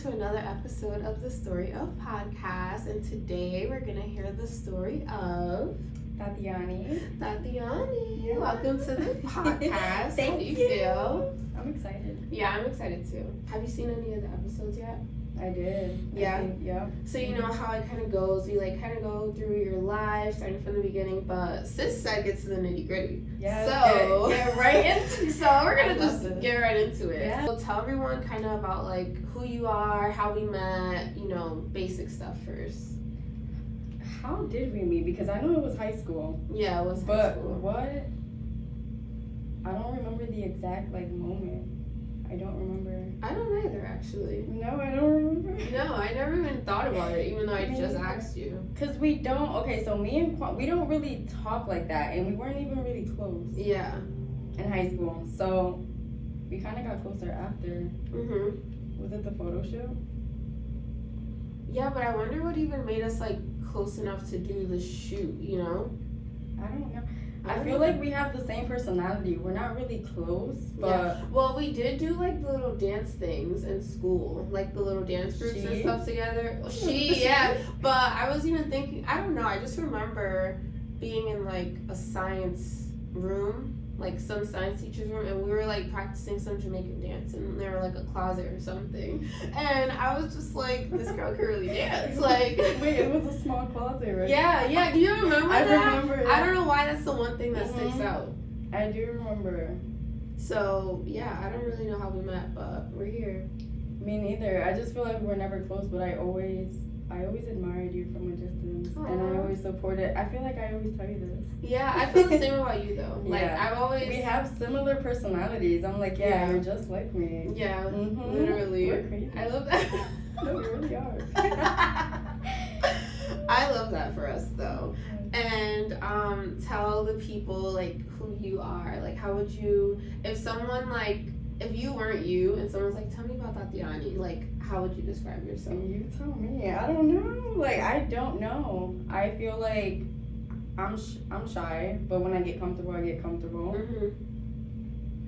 to another episode of the Story of podcast, and today we're gonna hear the story of Thatianie. Thatianie. Yeah. Welcome to the podcast. Thank How do you you. feel? I'm excited. Yeah, I'm excited too. Have you seen any of the episodes yet? I did. Yeah? Yeah. So you know how it kind of goes. We like kind of go through your life, starting from the beginning, but sis side gets to the nitty gritty. Yeah. So get right into. So we're gonna I love just this. get right into it. Yeah. So tell everyone kind of about like who you are, how we met, you know, basic stuff first. How did we meet? Because I know it was high school. Yeah, it was high But school. what? I don't remember the exact like moment. I don't remember. I don't either, actually. No, I don't remember. No, I never even thought about it, even though I Me just neither. asked you. Cause we don't. Okay, so me and Quam, we don't really talk like that, and we weren't even really close Yeah. in high school. So we kind of got closer after. Was it the photo shoot? Yeah, but I wonder what even made us like close enough to do the shoot, you know? I don't know. I I don't feel know. like we have the same personality. We're not really close, but Yeah. Well, we did do like the little dance things in school, like the little dance groups and She? stuff together. Yeah. But I was even thinking, I don't know, I just remember being in like a science room, like some science teacher's room, and we were like practicing some Jamaican dance, and there were like a closet or something, and I was just like, this girl can really dance, like. Wait, it was a small closet, right? Yeah. Do you remember I that? remember it. I don't know why that's the one thing that sticks Mhm. out. I do remember. So yeah, I don't really know how we met, but we're here. Me neither. I just feel like we're never close, but I always admired you from a distance, and I Aw. always supported. I feel like I always tell you this. Yeah, I feel the same about you though. Like Yeah. I've always. We have similar personalities. I'm like, yeah, Yeah. you're just like me. Yeah, Mhm. literally. We're crazy. I love that. No, we really are. I love that for us though. And tell the people like who you are. Like how would you, if someone like, if you weren't you and someone's like, tell me about Thatianie, like how would you describe yourself? You tell me. I don't know. Like I don't know. I feel like I'm shy, but when I get comfortable, I get comfortable. Mm-hmm.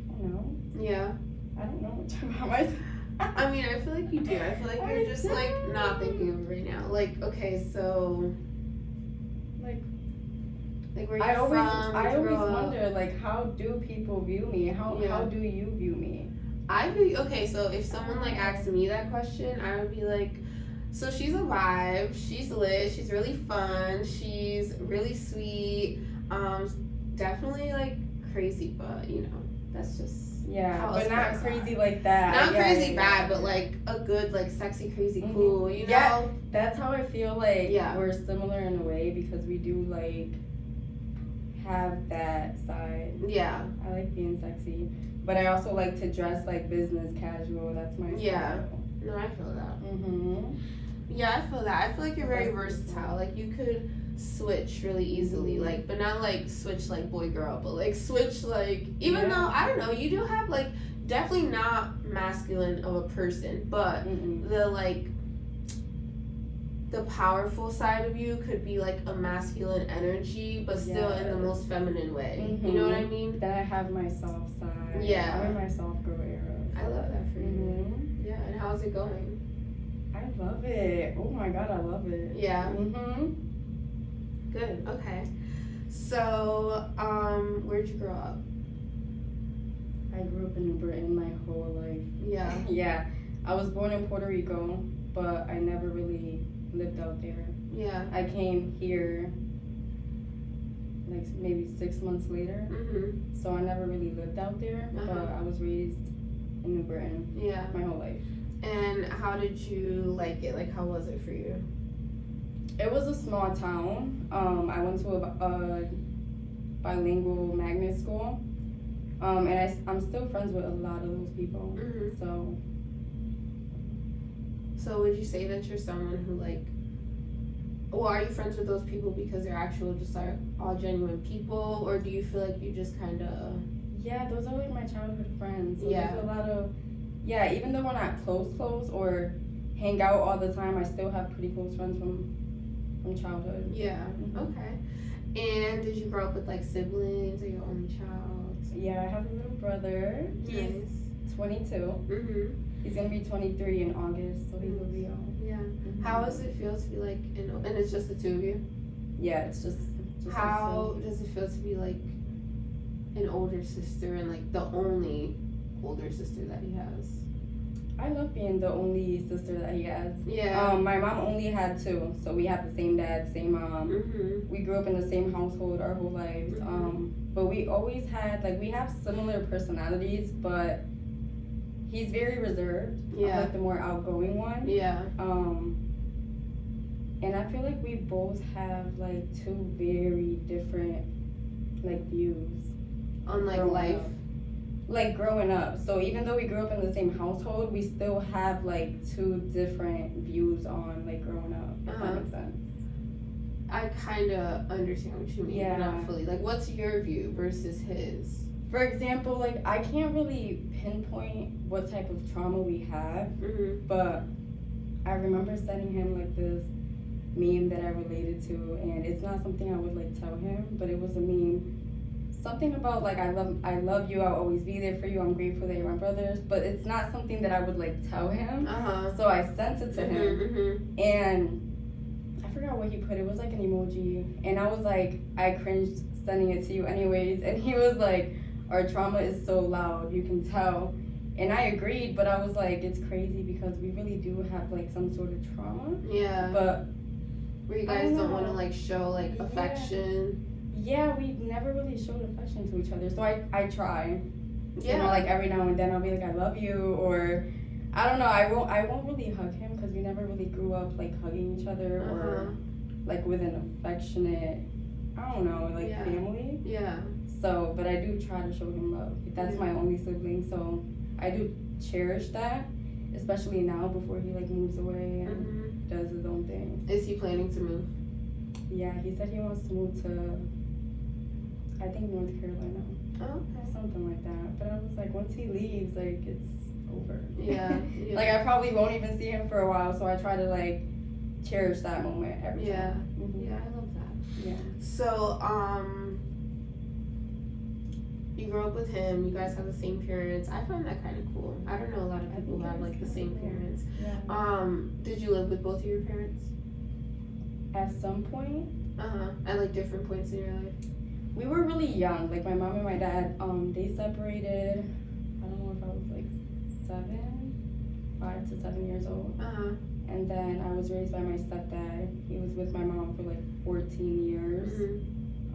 I don't know. Yeah. I don't know much about myself. I mean, I feel like you do. I feel like you're just like not thinking of it right now. Like, okay, so Like where you I always from? Grow up? wonder like how do people view me? How Yeah. do you view me? Okay, so if someone like asked me that question, I would be like, so she's a vibe, she's lit, she's really fun, she's really sweet, definitely like crazy, but you know, that's just Yeah, how but us not girls crazy are. like that. Not Yeah, crazy yeah, bad, yeah. but like a good like sexy, crazy, Mhm. cool, you know? Yeah. That's how I feel like Yeah. we're similar in a way because we do like have that side. Yeah. I like being sexy, but I also like to dress like business casual. That's my Yeah. style. No, I feel that. Mhm. Yeah, I feel that. I feel like you're very That's versatile. Like you could switch really easily, like, but not like switch like boy girl, but like switch like even Yeah. though I don't know, you do have like definitely not masculine of a person, but Mm-mm. the like the powerful side of you could be like a masculine energy, but still in the Yes. most feminine way. Mhm. You know what I mean? Then I have my soft side. Yeah. I'm in my soft girl era. I love that for you. Mhm. Yeah, and how's it going? I love it. Oh my god, I love it. Yeah. Mhm. Good. Okay. So, where'd you grow up? I grew up in New Britain my whole life. Yeah. Yeah. I was born in Puerto Rico, but I never really lived out there. Yeah. I came here like maybe 6 months later, Mhm. so I never really lived out there, Uh-huh. but I was raised in New Britain Yeah. my whole life. And how did you like it? Like, how was it for you? It was a small town. I went to a bilingual magnet school, and I'm still friends with a lot of those people. Mhm. So So, would you say that you're someone who like? Well, are you friends with those people because they're actual, just like all genuine people, or do you feel like you just kind of? yeah, those are like my childhood friends. So Yeah. there's a lot of even though we're not close or hang out all the time, I still have pretty close friends from childhood. Yeah. Mhm. Okay. And did you grow up with like siblings or your only child? Yeah, I have a little brother. He's Nice. 22. Mhm. He's gonna be 23 in August, so he will be on. Yeah. How does it feel to be like, and it's just the two of you? Yeah, it's just how does it feel to be like an older sister and like the only older sister that he has? I love being the only sister that he has. Yeah. My mom only had two, so we have the same dad, same mom. We grew up in the same household our whole lives. But we always had, like, we have similar personalities, but he's very reserved. Yeah. I'm like the more outgoing one. Yeah. And I feel like we both have like two very different like views on like life. Like growing up. So even though we grew up in the same household, we still have like two different views on like growing up. If that makes sense. I kind of understand what you mean, but not fully. Like, what's your view versus his? For example, like I can't really pinpoint what type of trauma we have, but I remember sending him like this meme that I related to, and it's not something I would like tell him, but it was a meme. Something about like I love you, I'll always be there for you, I'm grateful that you're my brothers, but it's not something that I would like tell him. So I sent it to him, and I forgot what he put. It was like an emoji, and I was like, I cringed sending it to you anyways, and he was like, our trauma is so loud, you can tell. And I agreed, but I was like, it's crazy because we really do have like some sort of trauma. Yeah. But where you guys don't want to like show like affection. Yeah, we never really showed affection to each other. So I try. Yeah. You know, like every now and then I'll be like, I love you, or I don't know. I won't really hug him because we never really grew up like hugging each other or like with an affectionate, I don't know, like family. Yeah. So, but I do try to show him love. That's my only sibling, so I do cherish that, especially now before he like moves away and does his own thing. Is he planning to move? Yeah, he said he wants to move to, I think, North Carolina. Oh, okay. Something like that. But I was like, once he leaves, like, it's over. Yeah. Like, I probably won't even see him for a while, so I try to, like, cherish that moment every time. Yeah, I love that. Yeah. So, you grew up with him, you guys have the same parents. I find that kind of cool. I don't know a lot of people who have, like, the same parents. Yeah. Did you live with both of your parents? At some point. At, like, different points in your life? We were really young. Like, my mom and my dad, they separated, I don't know if I was, like, 5 to 7 years old. And then I was raised by my stepdad. He was with my mom for, like, 14 years.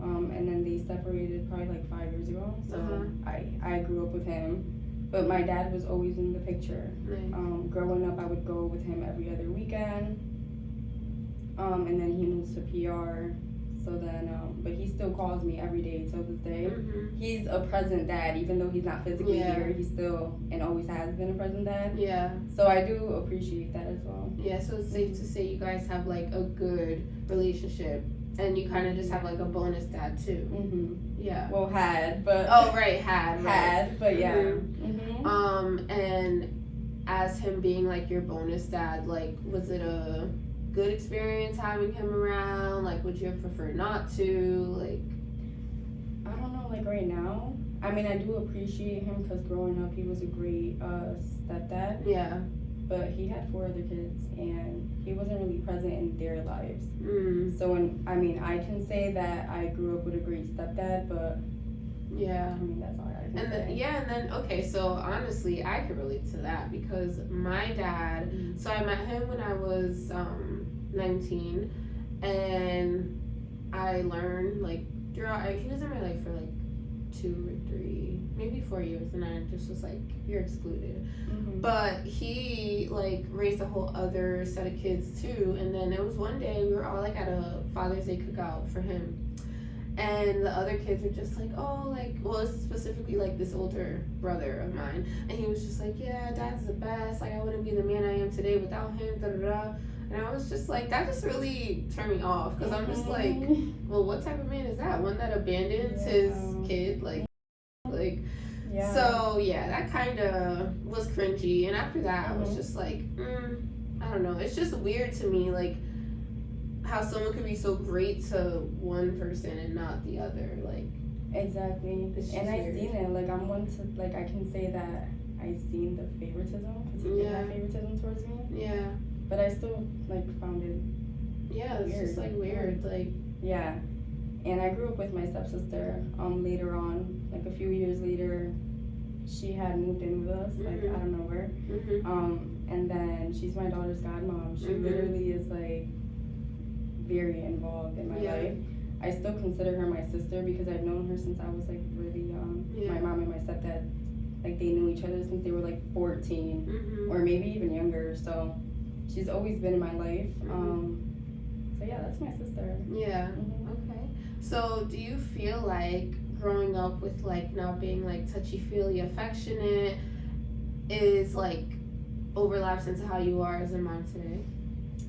And then they separated probably, like, 5 years ago. So I grew up with him. But my dad was always in the picture. Nice. Growing up, I would go with him every other weekend. And then he moves to PR. So then, but he still calls me every day till this day. He's a present dad, even though he's not physically here. He's still and always has been a present dad. Yeah. So I do appreciate that as well. Yeah. So it's safe to say you guys have like a good relationship, and you kind of just have like a bonus dad too. Yeah. Well, had, but had, but yeah. And as him being like your bonus dad, like, was it a good experience having him around? Like, would you have preferred not to? Like, I don't know, like right now, I mean, I do appreciate him because growing up he was a great stepdad. Yeah. But he had 4 other kids and he wasn't really present in their lives. So I can say that I grew up with a great stepdad, but yeah, I mean, that's all I can say. And then okay, so honestly I could relate to that because my dad, so I met him when I was 19, and I learned like throughout, he was in my life for like 2 or 3, maybe 4 years, and I just was like, you're excluded. But he like raised a whole other set of kids too, and then it was one day we were all like at a Father's Day cookout for him, and the other kids were just like, oh, like, well, specifically like this older brother of mine, and he was just like, yeah, Dad's the best, like I wouldn't be the man I am today without him, da da da. And I was just like, that just really turned me off, because I'm just like, well, what type of man is that? One that abandons his kid, like, so yeah, that kind of was cringy. And after that, I was just like, I don't know. It's just weird to me, like, how someone could be so great to one person and not the other, like. Exactly. And I've seen it, like, I'm one to, like, I can say that I seen the favoritism, because he did have favoritism towards me. Yeah. But I still, like, found it it's weird. just, like, weird. Like, yeah. And I grew up with my stepsister. Later on, like, a few years later, she had moved in with us, like, out of nowhere. And then she's my daughter's godmom. She literally is, like, very involved in my life. I still consider her my sister because I've known her since I was, like, really young. My mom and my stepdad, like, they knew each other since they were, like, 14 or maybe even younger. So she's always been in my life. So yeah, that's my sister. Yeah. Okay. So do you feel like growing up with, like, not being, like, touchy-feely affectionate is, like, overlaps into how you are as a mom today?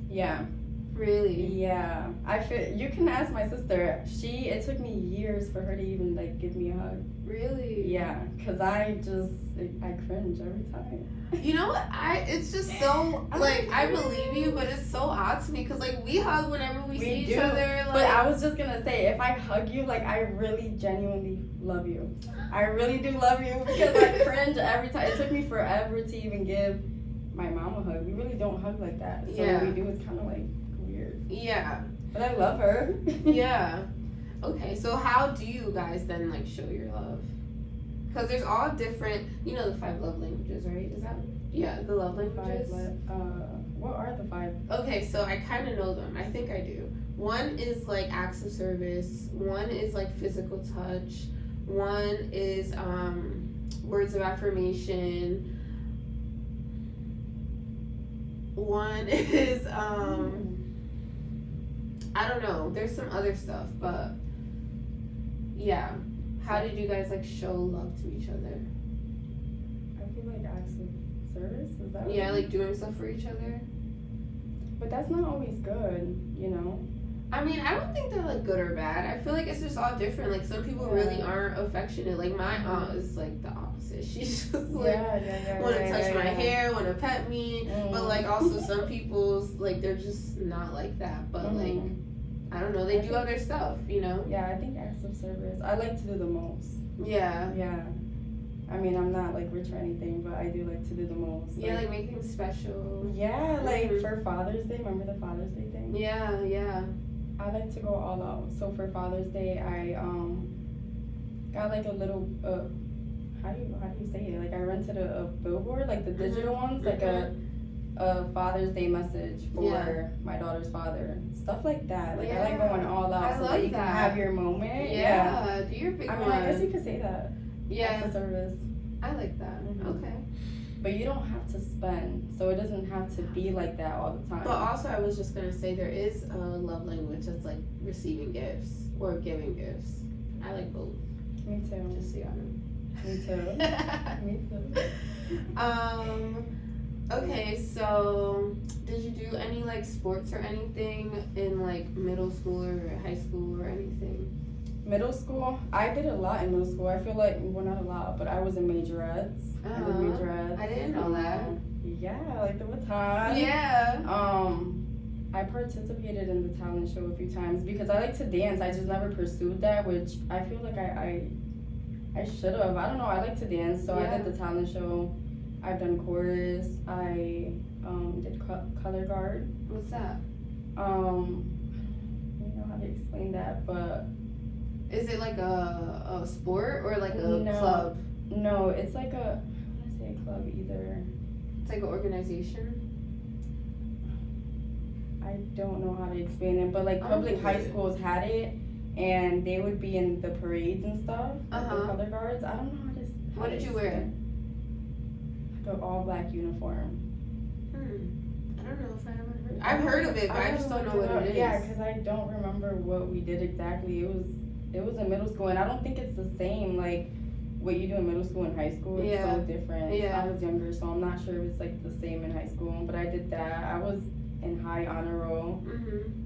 Yeah. Really? Yeah. I feel, you can ask my sister. It took me years for her to even, like, give me a hug. Really? Yeah. Because I cringe every time. You know what? It's just so, like, I believe you, but it's so odd to me because, like, we hug whenever we see each other. Like, but I was just going to say, if I hug you, like, I really genuinely love you. I really do love you because I cringe every time. It took me forever to even give my mom a hug. We really don't hug like that. So when we do, it's kind of, like, weird. Yeah. But I love her. Yeah. Okay, so how do you guys then, like, show your love? Because there's all different, you know, the 5 love languages, right? Is that, the love languages? What are the 5? Okay, so I kind of know them. I think I do. One is, like, acts of service. One is, like, physical touch. One is words of affirmation. One is, I don't know. There's some other stuff, but yeah. How did you guys, like, show love to each other? I feel like acts of service, is that what like, doing stuff for each other. But that's not always good, you know? I mean, I don't think they're, like, good or bad. I feel like it's just all different. Like, some people really aren't affectionate. Like, my aunt is, like, the opposite. She's just, like, want to touch my hair, want to pet me. But, like, also some people's, like, they're just not like that. But, like, I don't know. They do other stuff, you know? Yeah, I think acts of service. I like to do the most. Yeah. Yeah. I mean, I'm not, like, rich or anything, but I do like to do the most. Yeah, like make things special. Yeah, like, for Father's Day. Remember the Father's Day thing? Yeah, yeah. I like to go all out. So for Father's Day, I got, like, a little, how do you say it? Like, I rented a billboard, like the digital ones, like a Father's Day message for my daughter's father. Stuff like that. Like, I like going all out so that you can have your moment. Yeah, do your big one. I mean, I guess you could say that. Yeah. That's a service. I like that. Okay. But you don't have to spend, so it doesn't have to be like that all the time. But also, I was just gonna say there is a love language that's like receiving gifts or giving gifts. I like both. Me too. Just so y'all know. Me too. Me too. Okay, so did you do any like sports or anything in like middle school or high school or anything? Middle school, I did a lot in middle school. I feel like, well, not a lot, but I was in majorettes. I did majorettes. I didn't know that. Yeah, like the baton. Yeah. I participated in the talent show a few times because I like to dance. I just never pursued that, which I feel like I should have. I don't know. I like to dance, so I did the talent show. I've done chorus. I did color guard. What's that? I don't know how to explain that, but is it like a sport or like a club? No, it's like a, I want to say a club either. It's like an organization? I don't know how to explain it, but like public high schools had it, and they would be in the parades and stuff, like the color guards. I don't know how to. What did you wear? Like an all black uniform. I don't know if I ever heard. I've heard of it, but I just don't know what it is. Yeah, because I don't remember what we did exactly. It was in middle school, and I don't think it's the same like what you do in middle school and high school. It's so different. I was younger, so I'm not sure if it's like the same in high school. But I did that. I was in high honor roll.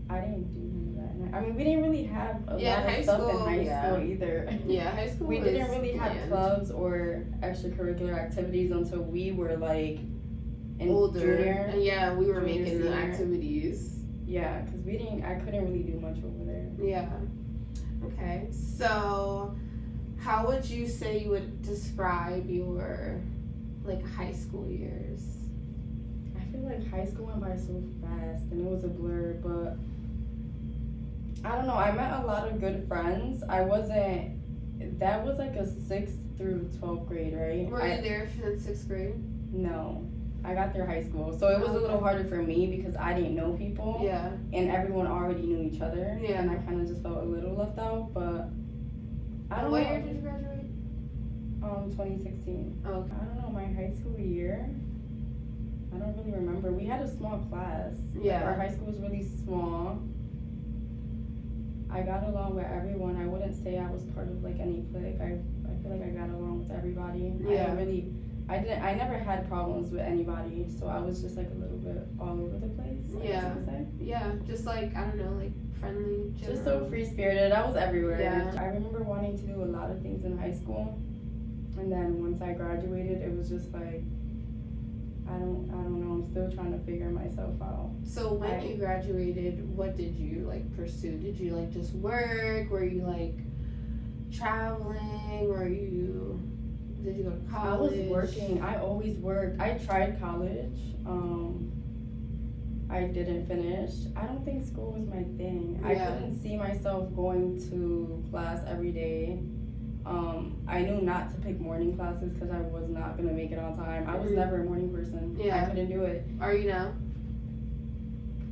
I didn't do none of that. I mean, we didn't really have a lot of stuff in high school either. Yeah, high school. We didn't really have clubs or extracurricular activities until we were like in older. Junior. And yeah, we were making the activities. Yeah, because I couldn't really do much over there. Yeah. Okay, so how would you say you would describe your like high school years? I feel like high school went by so fast and it was a blur, but I don't know. I met a lot of good friends. That was like a 6th through 12th grade, right? Were you there since 6th grade? No. I got there high school. So it was a little harder for me because I didn't know people. Yeah. And everyone already knew each other. Yeah. And I kind of just felt a little left out, but I don't know. What year did you graduate? 2016. Oh, okay. I don't know, my high school year. I don't really remember. We had a small class. Yeah. Like, our high school was really small. I got along with everyone. I wouldn't say I was part of like any clique. I feel like I got along with everybody. Yeah. I never had problems with anybody, so I was just like a little bit all over the place. Yeah. Yeah. Just like, I don't know, like friendly. General. Just so free spirited. I was everywhere. Yeah. I remember wanting to do a lot of things in high school, and then once I graduated, it was just like, I don't know. I'm still trying to figure myself out. So when you graduated, what did you like pursue? Did you like just work? Were you like traveling? Did you go to college? I was working. I always worked. I tried college. I didn't finish. I don't think school was my thing. Yeah. I couldn't see myself going to class every day. I knew not to pick morning classes because I was not going to make it on time. I was never a morning person. Yeah. I couldn't do it. Are you now?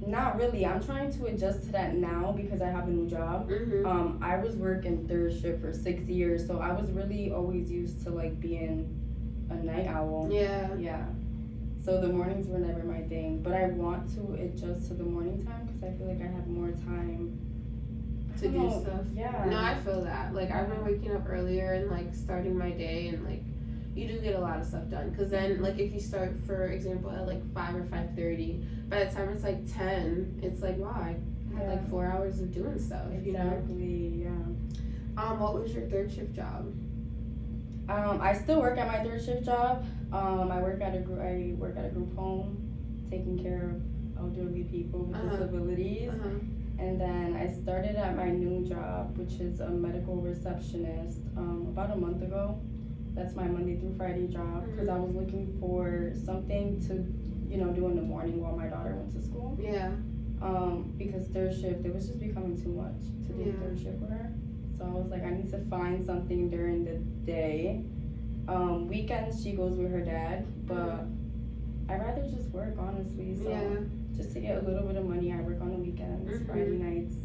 Not really. I'm trying to adjust to that now because I have a new job. Mm-hmm. I was working third shift for 6 years, so I was really always used to like being a night owl. Yeah. Yeah. So the mornings were never my thing, but I want to adjust to the morning time because I feel like I have more time to do stuff. Yeah. No, I feel that. Like, I've been waking up earlier and, like, starting my day, and, like, you do get a lot of stuff done. Because then, like, if you start, for example, at, like, 5 or 5:30, by the time it's, like, 10, it's like, wow, I had, like, 4 hours of doing stuff, you know? Exactly, yeah. What was your third shift job? I still work at my third shift job. I work at a group home, taking care of elderly people with disabilities. And then I started at my new job, which is a medical receptionist, about a month ago. That's my Monday through Friday job because I was looking for something to, do in the morning while my daughter went to school. Yeah. Because third shift, it was just becoming too much to do third shift with her. So I was like, I need to find something during the day. Weekends, she goes with her dad, but I'd rather just work, honestly. So just to get a little bit of money, I work on the weekends, Friday nights,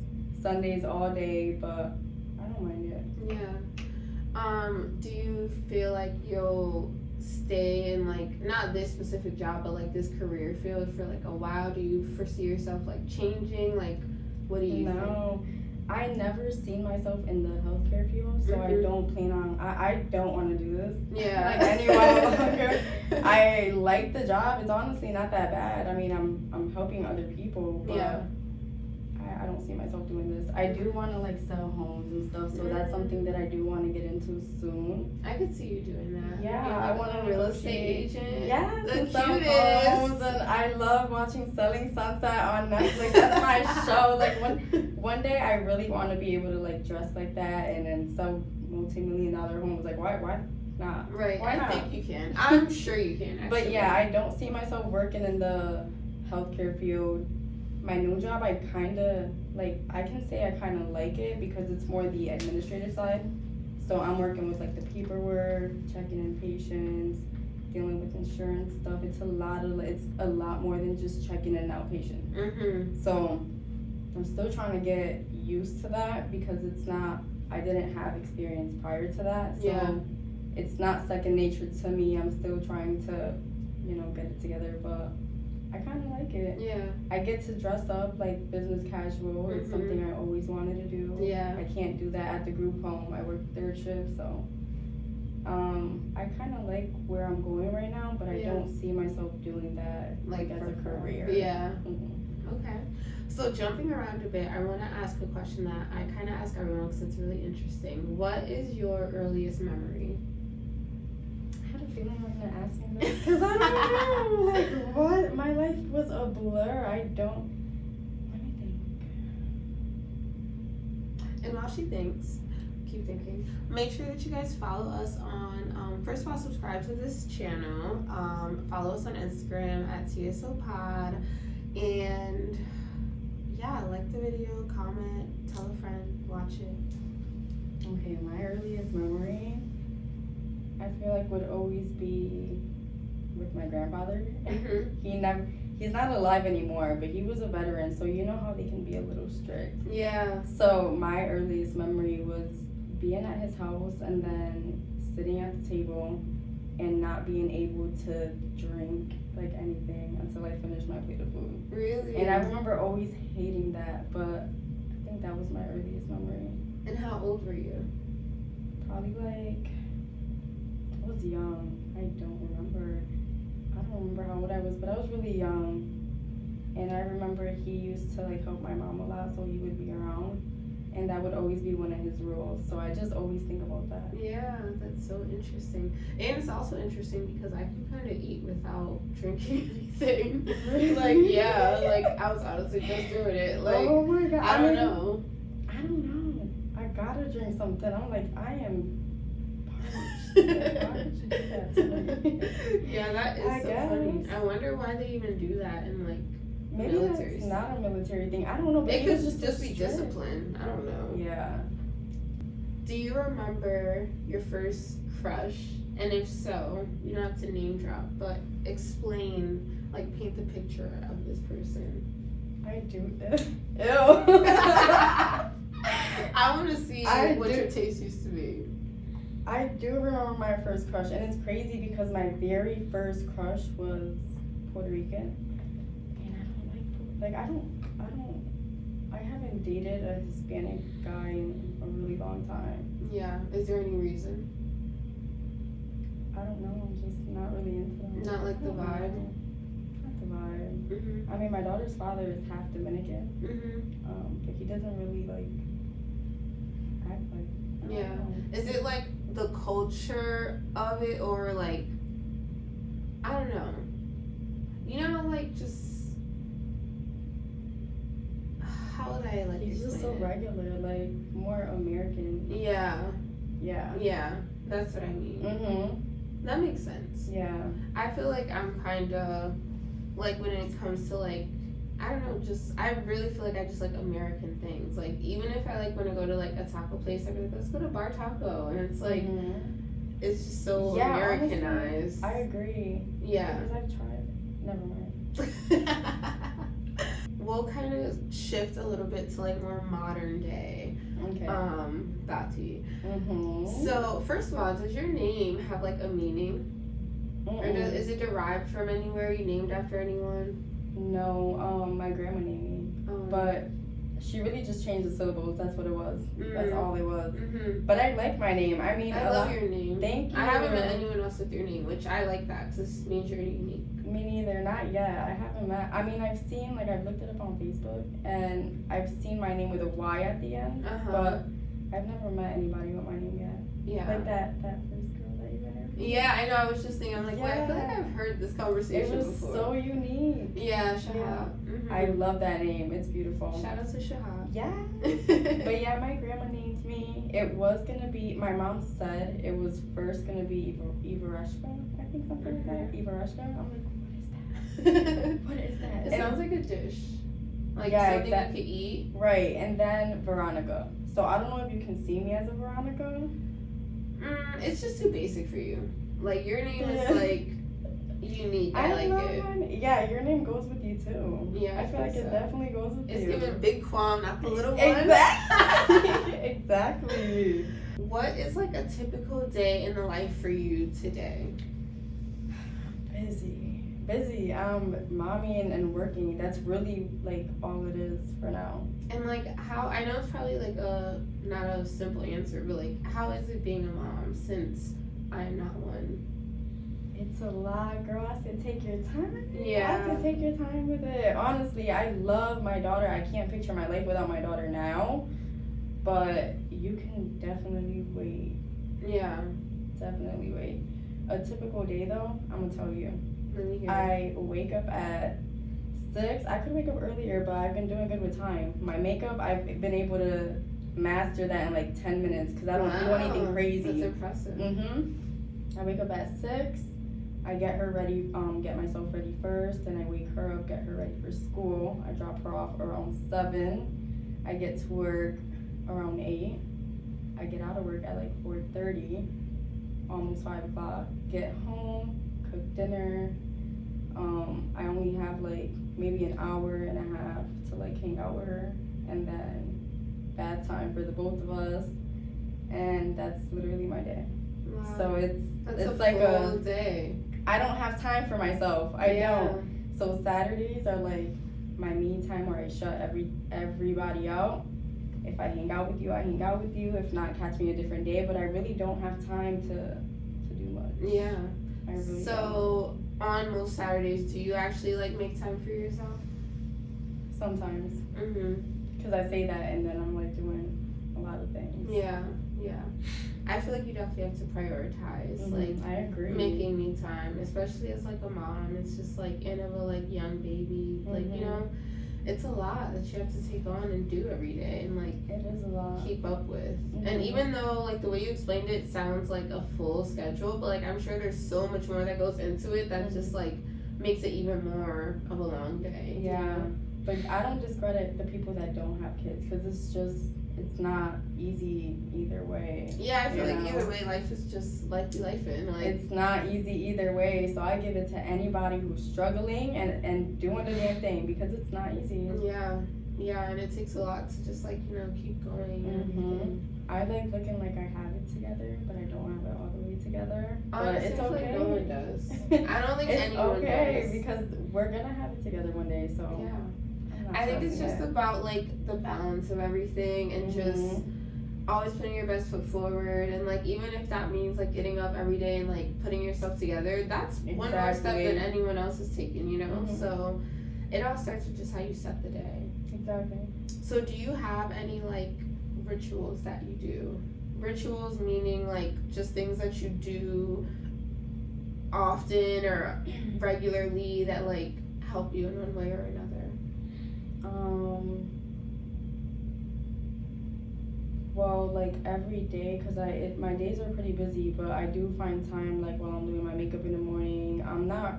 Sundays all day, but I don't mind it. Yeah. Do you feel like you'll stay in, like, not this specific job, but, like, this career field for, like, a while? Do you foresee yourself, like, changing? Like, what do you think? I never seen myself in the healthcare field, so I don't plan on. I don't want to do this. Yeah. Like anyone longer. I like the job. It's honestly not that bad. I mean, I'm helping other people, but I don't see myself doing this. I do want to like sell homes and stuff, so that's something that I do want to get into soon. I could see you doing that. Yeah, I want a real estate agent. Yes, the and sell cutest. homes, and I love watching Selling Sunset on Netflix. That's my show. Like one day I really want to be able to like dress like that and then sell multi-million-dollar homes. Like why not? Right. Why not? I think you can. I'm sure you can. Actually. But yeah, I don't see myself working in the healthcare field. My new job, I can say I kind of like it because it's more the administrative side. So I'm working with like the paperwork, checking in patients, dealing with insurance stuff. It's a lot more than just checking in outpatient. So I'm still trying to get used to that because I didn't have experience prior to that. So it's not second nature to me. I'm still trying to, get it together, but I kind of like it. Yeah. I get to dress up like business casual. It's something I always wanted to do. Yeah. I can't do that at the group home. I work third shift, so I kind of like where I'm going right now, but I don't see myself doing that like as a career. Yeah. Okay. So jumping around a bit, I want to ask a question that I kind of ask everyone because it's really interesting. What is your earliest memory? I had a feeling you were going to ask me this because I don't know. Like, what? My life was a blur. Let me think. And while she thinks, keep keep thinking. Make sure that you guys follow us on, first of all, subscribe to this channel. Follow us on Instagram at TSOPod. And yeah, like the video, comment, tell a friend, watch it. Okay, my earliest memory, I feel like would always be with my grandfather. He's not alive anymore, but he was a veteran, so you know how they can be a little strict. Yeah. So my earliest memory was being at his house and then sitting at the table and not being able to drink like anything until I finished my plate of food. Really? And I remember always hating that, but I think that was my earliest memory. And how old were you? Probably like, I was young. I don't remember how old I was, but I was really young. And I remember he used to like help my mom a lot, so he would be around. And that would always be one of his rules. So I just always think about that. Yeah, that's so interesting. And it's also interesting because I can kind of eat without drinking anything. Like, yeah, like I was honestly just doing it. Like, oh my God. I don't know. I gotta drink something. I'm like, I am parched. Why would you do that to me? Yeah, that is so funny. I wonder why they even do that in like maybe military that's stuff. not a military thing. I don't know. But It could just be discipline. I don't know. Yeah. Do you remember your first crush? And if so, you don't have to name drop, but explain, like paint the picture of this person. I do. Ew. I want to see what your taste used to be. I do remember my first crush, and it's crazy because my very first crush was Puerto Rican, and I haven't dated a Hispanic guy in a really long time. Yeah. Is there any reason? I don't know. I'm just not really into them. Not like the vibe. Not the vibe. Mhm. I mean, my daughter's father is half Dominican, but he doesn't really like act like. I don't know. Is it like the culture of it, or like, I don't know. You know, like just how would I like? He's just so regular, like more American. Yeah. Yeah. Yeah. That's what I mean. Mhm. That makes sense. Yeah. I feel like I'm kind of like when it comes to like, I don't know, just I really feel like I just like American things. Like even if I like want to go to like a taco place, I'd be like, let's go to Bar Taco, and it's like it's just so Americanized. Honestly, I agree. Yeah. Because I've tried. Never mind. We'll kind of shift a little bit to like more modern day. Okay. Thati. Mhm. So first of all, does your name have like a meaning? Or is it derived from anywhere? You named after anyone? No, my grandma named me, but she really just changed the syllables. That's what it was. That's all it was. But I like my name. I mean, I love your name. Thank you. I haven't met anyone else with your name, which I like that because it means you're unique. Me neither. Not yet. I haven't met. I mean, I've seen like I've looked it up on Facebook, and I've seen my name with a Y at the end, but I've never met anybody with my name yet. Yeah. Like that first girl that you interviewed. Yeah, I know. I was just thinking. I'm like, well, I feel like I've heard this conversation before. It was so unique. Yeah, Shahab. I love that name. It's beautiful. Shout out to Shahab. Yeah. But yeah, my grandma named me. It was gonna be. My mom said it was first gonna be Ivareshka. I think something like that. Ivareshka. I'm like, what is that? It sounds like a dish. Like something you could eat. Right, and then Veronica. So I don't know if you can see me as a Veronica. It's just too basic for you. Like your name is like unique. I like it. Yeah, your name goes with you too. Yeah, I feel like it definitely goes with you. It's even Big Quam, not the little one. Exactly. Exactly. What is like a typical day in the life for you today? Busy. Mommy and working. That's really like all it is for now. And like how, I know it's probably like not a simple answer, but like how is it being a mom since I'm not one? It's a lot, girl. I said take your time. Yeah. I said take your time with it. Honestly, I love my daughter. I can't picture my life without my daughter now. But you can definitely wait. Yeah. Definitely wait. A typical day though, I'm gonna tell you. Really I wake up at 6. I could wake up earlier, but I've been doing good with time. My makeup, I've been able to master that in like 10 minutes because I don't do anything crazy. That's impressive. I wake up at 6. I get her ready, get myself ready first, then I wake her up, get her ready for school. I drop her off around 7. I get to work around 8. I get out of work at like 4:30, almost 5 o'clock. Get home, cook dinner. I only have like maybe an hour and a half to like hang out with her, and then bad time for the both of us, and that's literally my day. Wow. So it's like a day. I don't have time for myself. I don't. So Saturdays are like my me time where I shut everybody out. If I hang out with you, I hang out with you. If not, catch me a different day. But I really don't have time to do much. Yeah. I really don't. On most Saturdays, do you actually like make time for yourself? Sometimes. Because I say that and then I'm like doing a lot of things. Yeah. I feel like you definitely have to prioritize, like, I agree. Making me time, especially as like a mom. It's just like, and of a like young baby, like, you know, it's a lot that you have to take on and do every day, and like it is a lot keep up with. And even though like the way you explained it sounds like a full schedule, but like I'm sure there's so much more that goes into it that just like makes it even more of a long day. Yeah, but I don't discredit the people that don't have kids because it's not easy either way. Yeah, I feel like either way, life is just life be lifing. Like, it's not easy either way, so I give it to anybody who's struggling and doing the damn thing because it's not easy. Yeah, and it takes a lot to just like, you know, keep going. I like looking like I have it together, but I don't have it all the way together. Honestly, but it's okay. Like no one does. I don't think anyone does. Because we're gonna have it together one day. So yeah. I think it's just about like the balance of everything and just always putting your best foot forward, and like even if that means like getting up every day and like putting yourself together, that's one more step than anyone else is taking, you know. So it all starts with just how you set the day. Exactly. So do you have any like rituals that you do? Rituals meaning like just things that you do often or regularly that like help you in one way or another. Well, like every day, because my days are pretty busy, but I do find time like while I'm doing my makeup in the morning. I'm not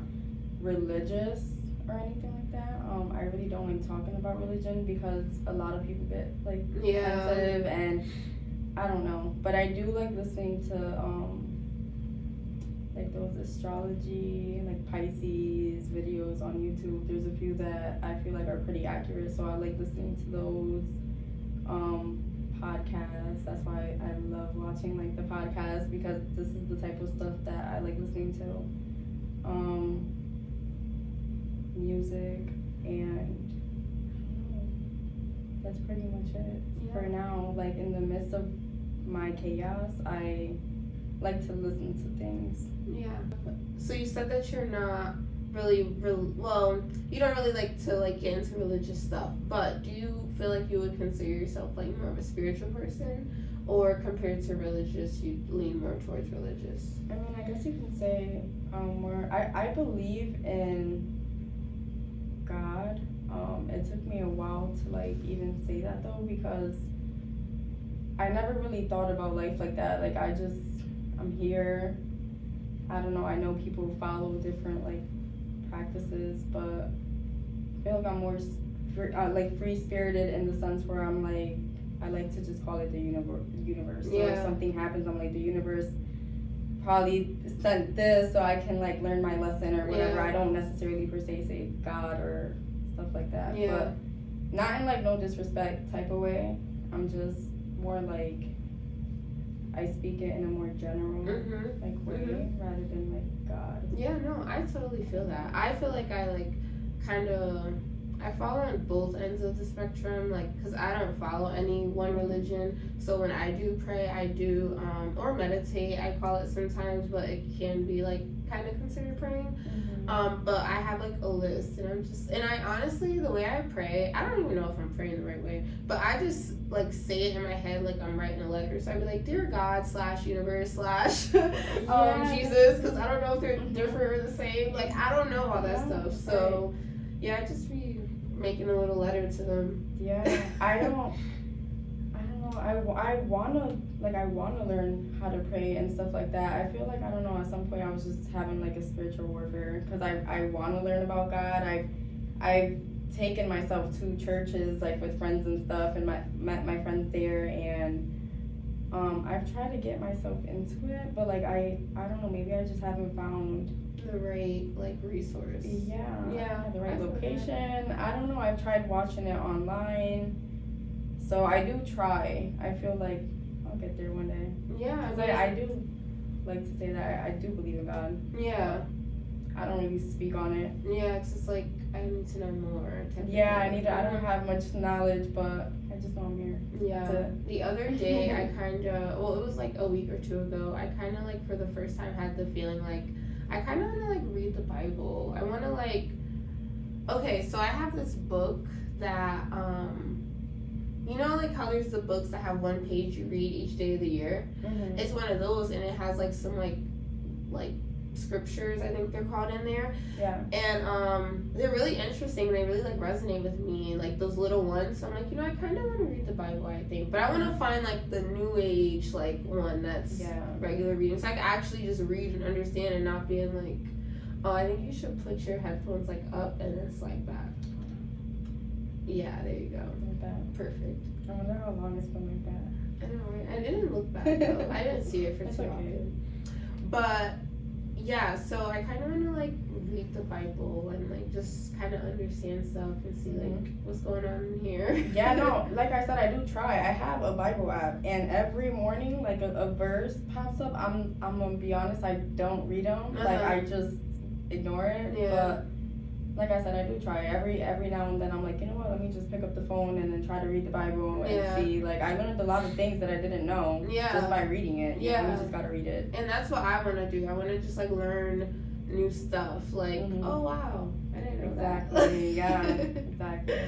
religious or anything like that. I really don't like talking about religion because a lot of people get like sensitive, and I don't know. But I do like listening to like those astrology, like Pisces videos on YouTube. There's a few that I feel like are pretty accurate, so I like listening to those. Podcasts. That's why I love watching like the podcasts because this is the type of stuff that I like listening to. Music, and that's pretty much it for now. Like in the midst of my chaos, I like to listen to things. Yeah. So you said that you're not really well, you don't really like to like get into religious stuff, but do you feel like you would consider yourself like more of a spiritual person, or compared to religious you lean more towards religious? I mean, I guess you can say more. I believe in God. It took me a while to like even say that though, because I never really thought about life like that. Like I'm here. I don't know, I know people follow different like practices, but I feel like I'm more free-spirited in the sense where I'm like, I like to just call it the universe. So if something happens, I'm like, the universe probably sent this so I can like learn my lesson or whatever. I don't necessarily per se say God or stuff like that, but not in like no disrespect type of way. I'm just more like, I speak it in a more general like way rather than like God. Yeah, no, I totally feel that. I feel like I like kind of, I follow on both ends of the spectrum, like, because I don't follow any one religion. So when I do pray, I do, or meditate, I call it sometimes, but it can be like kind of considered praying. But I have like a list, and I honestly, the way I pray, I don't even know if I'm praying the right way, but I just like say it in my head like I'm writing a letter. So I'd be like, dear God / universe / Jesus, because I don't know if they're different or the same. Like, I don't know all that stuff. So I just be making a little letter to them. I don't know. know. I wanna learn how to pray and stuff like that. I feel like, I don't know, at some point I was just having like a spiritual warfare because I want to learn about God. I've taken myself to churches like with friends and stuff, and met my friends there, and I've tried to get myself into it, but like I don't know, maybe I just haven't found the right like resource. Yeah, the right location. I don't know. I've tried watching it online, so I do try. I feel like I'll get there one day. Yeah, because I do like to say that I do believe in God. Yeah. I don't really speak on it. Yeah, it's just like I need to know more. Yeah, I don't have much knowledge, but I just know I'm here. Yeah. The other day, I kind of, well, it was like a week or two ago, I kind of like for the first time had the feeling like I kind of want to like read the Bible. I want to like, okay, so I have this book that, you know, like how there's the books that have one page you read each day of the year? Mm-hmm. It's one of those, and it has like some like scriptures, I think they're called, in there. Yeah. And they're really interesting. They really like resonate with me, like those little ones. So I'm like, you know, I kind of want to read the Bible, I think, but I want to find like the new age like one that's regular reading, so I can actually just read and understand and not being like, oh, I think you should put your headphones like up and it's like that. Yeah, there you go. Like that. Perfect. I wonder how long it's been like that. I know, right? I didn't look bad though. I didn't see it for too often. But yeah, so I kind of want to like read the Bible and like just kind of understand stuff and see like what's going on in here. Yeah, no, like I said, I do try. I have a Bible app, and every morning like a verse pops up. I'm gonna be honest, I don't read them. Like I just ignore it. Yeah. But like I said, I do try. Every now and then I'm like, you know what, let me just pick up the phone and then try to read the Bible and see. Like I learned a lot of things that I didn't know just by reading it. You know, you just gotta read it. And that's what I want to do. I want to just like learn new stuff. Like, oh wow, I didn't know that. Exactly. Yeah. Exactly.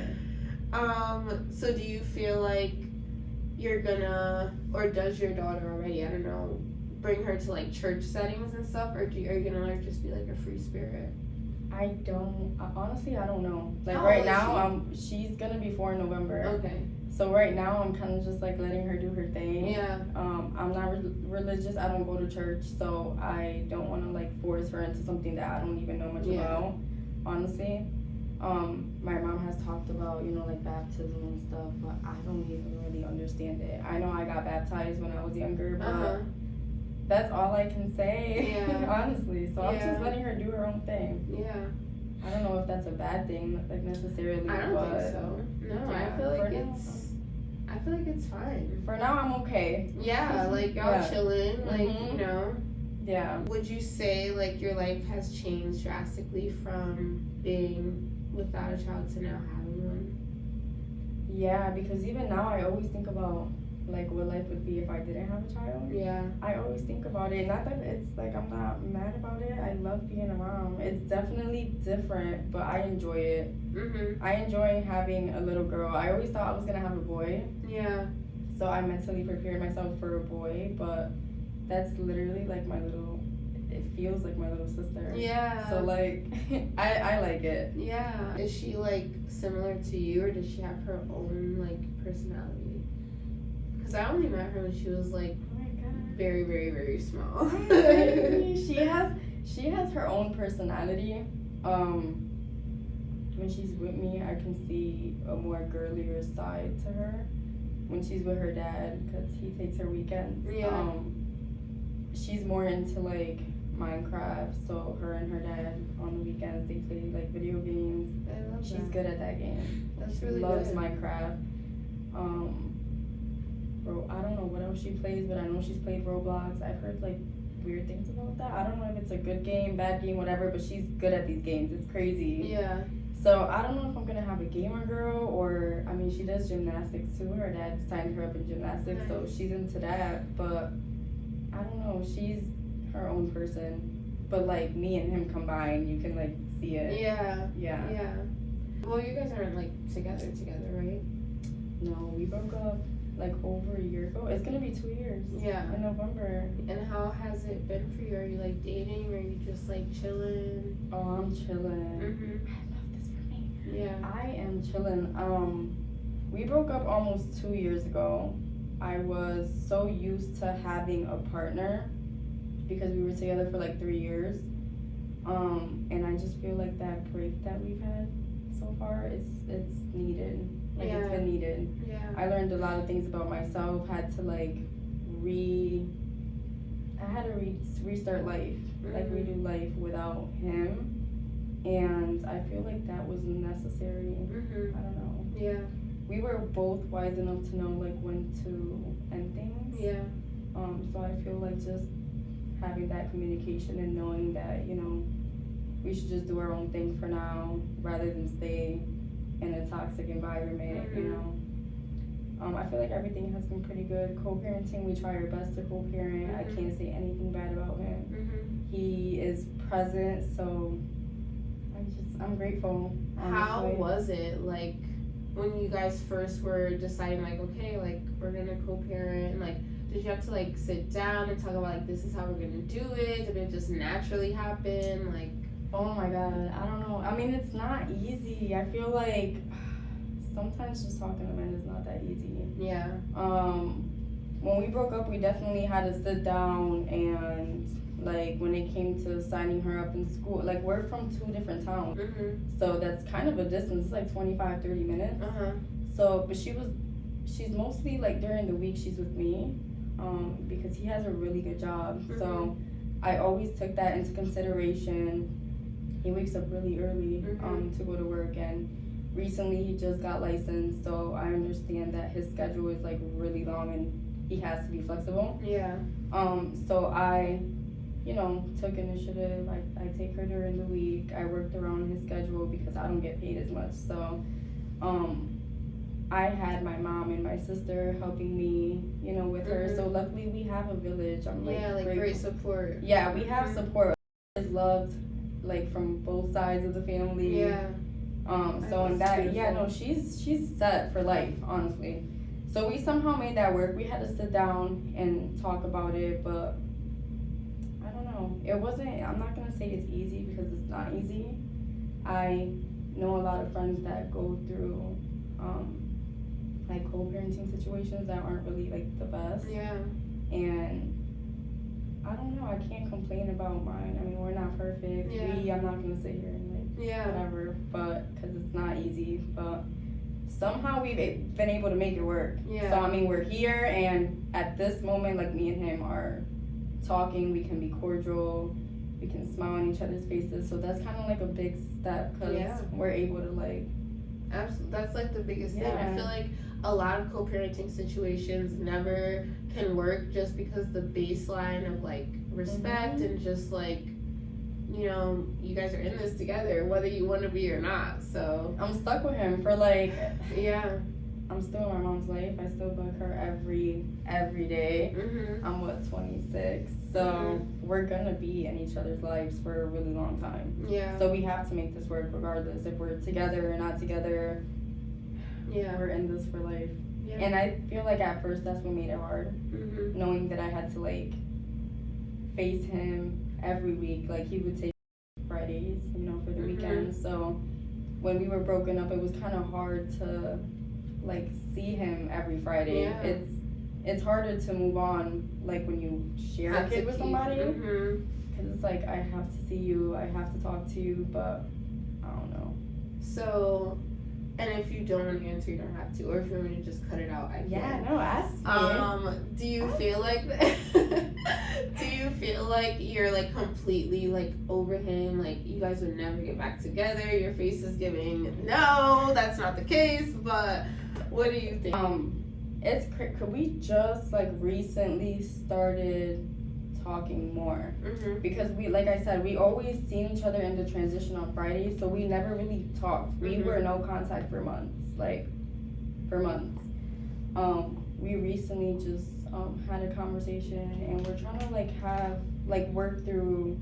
So do you feel like you're gonna, or does your daughter already, I don't know, bring her to like church settings and stuff, or are you gonna like just be like a free spirit? Honestly, I don't know. Like How right now, she's gonna be 4 in November. Okay. So right now, I'm kind of just like letting her do her thing. Yeah. I'm not religious. I don't go to church, so I don't want to like force her into something that I don't even know much about. Honestly, my mom has talked about, you know, like baptism and stuff, but I don't even really understand it. I know I got baptized when I was younger, but that's all I can say, honestly. So I'm just letting her do her own thing. Yeah. I don't know if that's a bad thing, like necessarily. I don't think so. No, I feel like it's fine. For now, I'm okay. Yeah, like y'all chilling, like you know. Yeah. Would you say like your life has changed drastically from being without a child to now having one? Yeah, because even now I always think about like what life would be if I didn't have a child. Yeah. I always think about it. Not that it's like I'm not mad about it. I love being a mom. It's definitely different, but I enjoy it. I enjoy having a little girl. I always thought I was gonna have a boy. Yeah. So I mentally prepared myself for a boy, but that's literally like my little, it feels like my little sister. Yeah. So like, I like it. Yeah. Is she like similar to you, or does she have her own like personality? Because I only met her when she was like very, very, very small. She has her own personality. When she's with me, I can see a more girlier side to her. When she's with her dad, because he takes her weekends. Yeah. She's more into like Minecraft, so her and her dad on the weekends they play like video games. I love She's good at that game. That's really loves good. Minecraft. I don't know what else she plays, but I know she's played Roblox. I've heard like weird things about that. I don't know if it's a good game, bad game, whatever, but she's good at these games. It's crazy. Yeah. So I don't know if I'm gonna have a gamer girl, or I mean she does gymnastics too. Her dad signed her up in gymnastics, so she's into that. But I don't know. She's her own person. But like me and him combined, you can like see it. Yeah. Yeah. Yeah. Well, you guys aren't like together, right? No, we broke up like over a year ago. It's gonna be 2 years. Yeah. In November. And how has it been for you? Are you like dating, or are you just like chilling? Oh, I'm chilling. I love this for me. Yeah. I am chilling. We broke up almost 2 years ago. I was so used to having a partner because we were together for like 3 years. And I just feel like that break that we've had so far, it's needed. Like it's been needed. Yeah. I learned a lot of things about myself. Had to like restart life, like redo life without him. And I feel like that was necessary. I don't know. Yeah. We were both wise enough to know like when to end things. Yeah. So I feel like just having that communication and knowing that, you know, we should just do our own thing for now rather than stay in a toxic environment, you know. I feel like everything has been pretty good. Co-parenting, we try our best to co-parent. I can't say anything bad about him. He is present, so I'm grateful. Honestly. How was it, like, when you guys first were deciding, like, okay, like, we're gonna co-parent, like, did you have to, like, sit down and talk about, like, this is how we're gonna do it? Did it just naturally happen? Like, oh my God, I don't know. I mean, it's not easy. I feel like sometimes just talking to men is not that easy. Yeah. When we broke up, we definitely had to sit down and, like, when it came to signing her up in school, like, we're from 2 different towns. So that's kind of a distance. It's like 25, 30 minutes. So, but she's mostly, like, during the week she's with me, because he has a really good job. So I always took that into consideration. He wakes up really early to go to work, and recently he just got licensed, so I understand that his schedule is like really long and he has to be flexible. Yeah. So I, you know, took initiative. I take her during the week. I worked around his schedule because I don't get paid as much. So I had my mom and my sister helping me, you know, with her. So luckily we have a village. I'm like, great support. Yeah, we have support. It's loved, like, from both sides of the family. Yeah. So in that, beautiful. Yeah, no, she's set for life, honestly. So we somehow made that work. We had to sit down and talk about it, but I don't know. It wasn't, I'm not gonna say it's easy because it's not easy. I know a lot of friends that go through like co-parenting situations that aren't really like the best. Yeah. And I don't know, I can't complain about mine. I mean, we're not perfect. Yeah. I'm not gonna sit here and like whatever, but because it's not easy, but somehow we've been able to make it work. Yeah. So I mean, we're here, and at this moment, like, me and him are talking. We can be cordial. We can smile on each other's faces. So that's kind of like a big step because we're able to like. Absolutely, that's like the biggest thing. I feel like a lot of co-parenting situations never can work just because the baseline of like respect and just like, you know, you guys are in this together whether you want to be or not. So I'm stuck with him for like I'm still in my mom's life. I still bug her every day. I'm 26, so we're gonna be in each other's lives for a really long time. Yeah. So we have to make this work regardless if we're together or not together. Yeah. We're in this for life. Yeah. And I feel like at first that's what made it hard, knowing that I had to like face him every week. Like, he would take Fridays, you know, for the weekends. So when we were broken up, it was kind of hard to like see him every Friday. Yeah. It's harder to move on like when you share a kid with somebody, because it's like, I have to see you, I have to talk to you, but I don't know. So, and if you don't want to answer, you don't have to, or if you want me to just cut it out, I can. Yeah, no, ask me. Do you feel like do you feel like you're like completely like over him, like you guys would never get back together? Your face is giving no, that's not the case, but what do you think? We just like recently started talking more, because we, like I said, we always seen each other in the transition on Fridays, so we never really talked. We were no contact for months. We recently just had a conversation, and we're trying to work through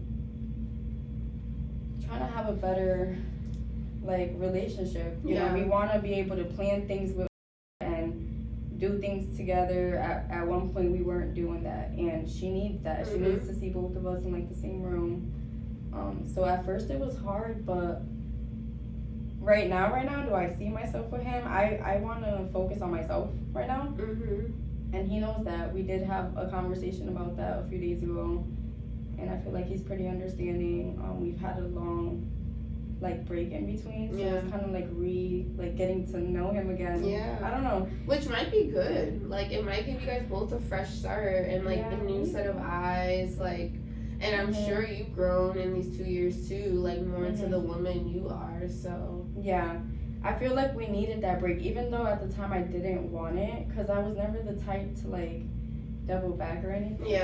trying to have a better like relationship. You know, we want to be able to plan things with and do things together. At one point we weren't doing that, and she needs that. She needs to see both of us in like the same room. So at first it was hard, but right now do I see myself with him? I want to focus on myself right now. And he knows that. We did have a conversation about that a few days ago, and I feel like he's pretty understanding. We've had a long break in between, so it's kind of like getting to know him again. I don't know, which might be good. Like, it might give you guys both a fresh start and a new set of eyes. And I'm sure you've grown in these 2 years too, more into the woman you are. So I feel like we needed that break, even though at the time I didn't want it, because I was never the type to double back or anything.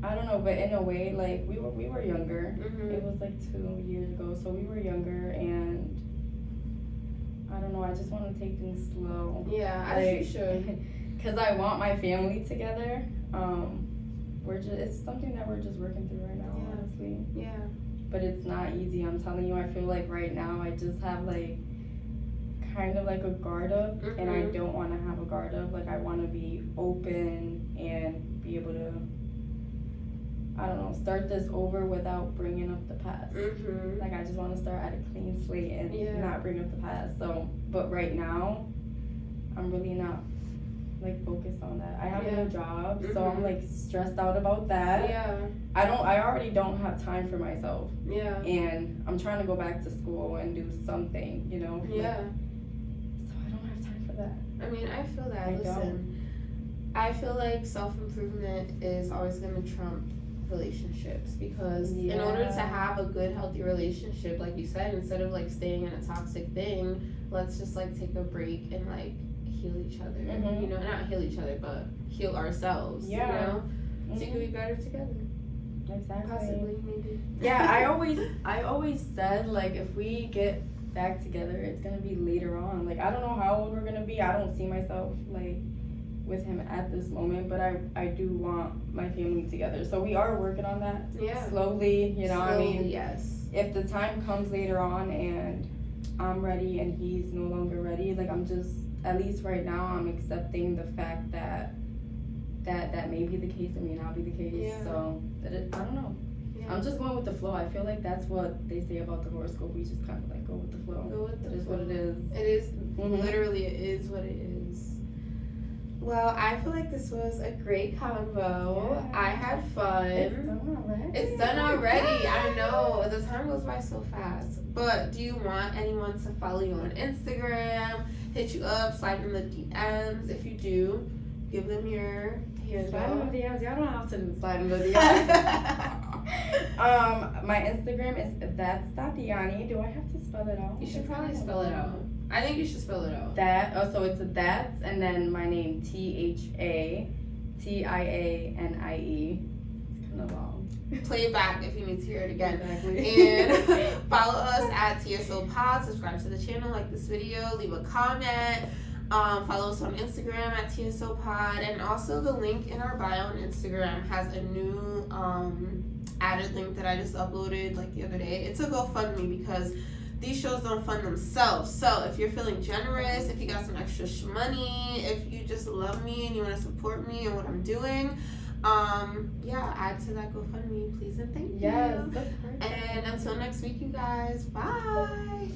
I don't know, but in a way, we were younger. It was 2 years ago, so we were younger, and I don't know, I just want to take things slow. As you should. Because I want my family together. It's something that we're just working through right now, honestly. But it's not easy, I'm telling you. I feel like right now I just have kind of a guard up, and I don't want to have a guard up. I want to be open and be able to, I don't know, start this over without bringing up the past. I just want to start at a clean slate and not bring up the past. So, but right now, I'm really not focused on that. I have a new job, so I'm stressed out about that. I already don't have time for myself. And I'm trying to go back to school and do something, so I don't have time for that. I mean, I feel that. I feel like self-improvement is always going to trump relationships, because in order to have a good, healthy relationship, like you said, instead of staying in a toxic thing, let's just take a break and heal each other. Not heal each other, but heal ourselves. So you can be better together. Exactly. Possibly, maybe. I always said if we get back together, it's gonna be later on. I don't know how old we're gonna be. I don't see myself with him at this moment, but I do want my family together. So we are working on that. Slowly, Yes. If the time comes later on and I'm ready and he's no longer ready, I'm just, at least right now, I'm accepting the fact that may be the case and may not be the case. So I don't know. I'm just going with the flow. I feel like that's what they say about the horoscope. We just kind of go with the flow. Go with the flow. It is what it is. It is literally, it is what it is. Well, I feel like this was a great combo. I had fun. It's done already. I know. The time goes by so fast. But do you want anyone to follow you on Instagram, hit you up, slide in the DMs? If you do, give them your handle. Slide in the DMs. Y'all don't have to slide in the DMs. My Instagram is That's Thatianie. Do I have to spell it out? You should probably spell it out. I think you should spell it out. So it's That's, and then my name, Thatianie. It's kind of long. Play it back if you need to hear it again. Exactly. And follow us at TSO Pod. Subscribe to the channel, like this video, leave a comment. Follow us on Instagram at TSO Pod, and also the link in our bio on Instagram has a new added link that I just uploaded the other day. It's a GoFundMe, because these shows don't fund themselves. So if you're feeling generous, if you got some extra money, if you just love me and you want to support me and what I'm doing, add to that GoFundMe, please and thank you. Yes. And until next week, you guys, bye.